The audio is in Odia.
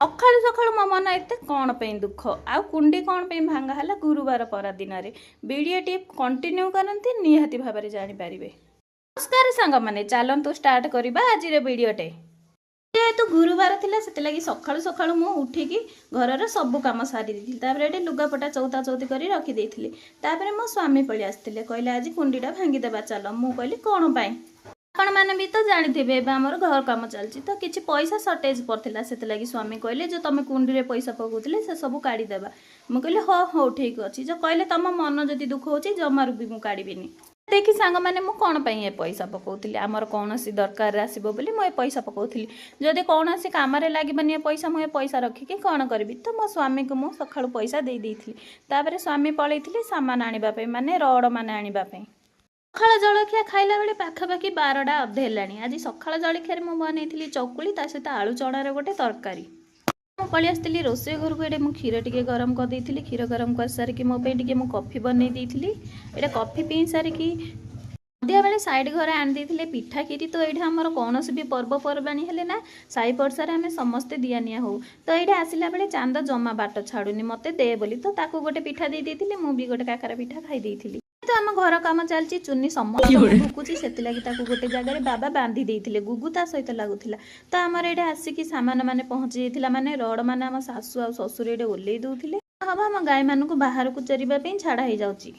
ସକାଳୁ ସକାଳୁ ମୋ ମନ ଏତେ କ'ଣ ପାଇଁ ଦୁଃଖ ଆଉ କୁଣ୍ଡି କ'ଣ ପାଇଁ ଭାଙ୍ଗା ହେଲା ଗୁରୁବାର ପରଦିନରେ। ଭିଡ଼ିଓଟି କଣ୍ଟିନ୍ୟୁ କରନ୍ତି ନିହାତି ଭାବରେ ଜାଣିପାରିବେ। ନମସ୍କାର ସାଙ୍ଗମାନେ, ଚାଲନ୍ତୁ ଷ୍ଟାର୍ଟ କରିବା ଆଜିର ଭିଡ଼ିଓଟେ। ଯେହେତୁ ଗୁରୁବାର ଥିଲା ସେଥିଲାଗି ସକାଳୁ ସକାଳୁ ମୁଁ ଉଠିକି ଘରର ସବୁ କାମ ସାରି ଦେଇଥିଲି। ତାପରେ ଏଠି ଲୁଗାପଟା ଚଉତା ଚଉତି କରି ରଖିଦେଇଥିଲି। ତାପରେ ମୋ ସ୍ୱାମୀ ପଳେଇ ଆସିଥିଲେ, କହିଲେ ଆଜି କୁଣ୍ଡିଟା ଭାଙ୍ଗିଦେବା ଚାଲ। ମୁଁ କହିଲି କ'ଣ ପାଇଁ? ଆପଣମାନେ ବି ତ ଜାଣିଥିବେ ଏବେ ଆମର ଘର କାମ ଚାଲିଛି, ତ କିଛି ପଇସା ସର୍ଟେଜ ପଡ଼ିଥିଲା। ସେଥିଲାଗି ସ୍ୱାମୀ କହିଲେ ଯେ ତମେ କୁଣ୍ଡିରେ ପଇସା ପକାଉଥିଲେ ସେ ସବୁ କାଢ଼ିଦେବା। ମୁଁ କହିଲି ହଁ ହଉ ଠିକ୍ ଅଛି। ଯେ କହିଲେ ତମ ମନ ଯଦି ଦୁଃଖ ହେଉଛି ଜମାରୁ ବି ମୁଁ କାଢ଼ିବିନି। ଦେଖି ସାଙ୍ଗମାନେ, ମୁଁ କ'ଣ ପାଇଁ ଏ ପଇସା ପକାଉଥିଲି? ଆମର କୌଣସି ଦରକାର ଆସିବ ବୋଲି ମୁଁ ଏ ପଇସା ପକାଉଥିଲି। ଯଦି କୌଣସି କାମରେ ଲାଗିବନି ଏ ପଇସା, ମୁଁ ଏ ପଇସା ରଖିକି କ'ଣ କରିବି? ତ ମୋ ସ୍ୱାମୀକୁ ମୁଁ ସକାଳୁ ପଇସା ଦେଇଥିଲି। ତାପରେ ସ୍ୱାମୀ ପଳେଇଥିଲେ ସାମାନ ଆଣିବା ପାଇଁ, ମାନେ ରଡ଼ ମାନେ ଆଣିବା ପାଇଁ। ସକାଳ ଜଳଖିଆ ଖାଇଲା ବେଳେ ପାଖାପାଖି 12ଟା ଅଧେ ହେଲାଣି। ଆଜି ସକାଳ ଜଳଖିଆରେ ମୁଁ ବନେଇଥିଲି ଚକୁଳି, ତା ସହିତ ଆଳୁ ଚଣାର ଗୋଟେ ତରକାରୀ। ମୁଁ ପଳେଇ ଆସିଥିଲି ରୋଷେଇ ଘରକୁ। ଏଠି ମୁଁ କ୍ଷୀର ଟିକେ ଗରମ କରିଦେଇଥିଲି। କ୍ଷୀର ଗରମ କରିସାରିକି ମୋ ପାଇଁ ଟିକେ ମୁଁ କଫି ବନେଇ ଦେଇଥିଲି। ଏଇଟା କଫି ପିଇ ସାରିକି ସନ୍ଧ୍ୟାବେଳେ ସାଇଡ଼୍ ଘରେ ଆଣି ଦେଇଥିଲେ ପିଠା କ୍ଷୀରି। ତ ଏଇଠି ଆମର କୌଣସି ବି ପର୍ବପର୍ବାଣୀ ହେଲେ ନା ସାହି ପଡ଼ିଶାରେ ଆମେ ସମସ୍ତେ ଦିଆ ନିଆ ହଉ। ତ ଏଇଠି ଆସିଲା ବେଳେ ଚାନ୍ଦ ଜମା ବାଟ ଛାଡ଼ୁନି ମୋତେ ଦେ ବୋଲି, ତ ତାକୁ ଗୋଟେ ପିଠା ଦେଇ ଦେଇଥିଲି। ମୁଁ ବି ଗୋଟେ କାକରା ପିଠା ଖାଇ ଦେଇଥିଲି। ତ ଆମ ଘର କାମ ଚାଲିଛି, ଚୁନି ସମସ୍ତଙ୍କୁ ଭୁକୁଛି, ସେଥିଲାଗି ତାକୁ ଗୋଟେ ଜାଗାରେ ବାବା ବାନ୍ଧି ଦେଇଥିଲେ। ଗୁଗୁ ତା ସହିତ ଲାଗୁଥିଲା। ତ ଆମର ଏଇଠି ଆସିକି ସାମାନ ମାନେ ପହଞ୍ଚି ଯାଇଥିଲା, ମାନେ ରଡ଼ ମାନେ ଆମ ଶାଶୁ ଆଉ ଶ୍ୱଶୁର ଏଇଠି ଓହ୍ଲେଇ ଦେଉଥିଲେ। ହବ ଆମ ଗାଈମାନଙ୍କୁ ବାହାରକୁ ଚରିବା ପାଇଁ ଛାଡ଼ା ହେଇଯାଉଛି।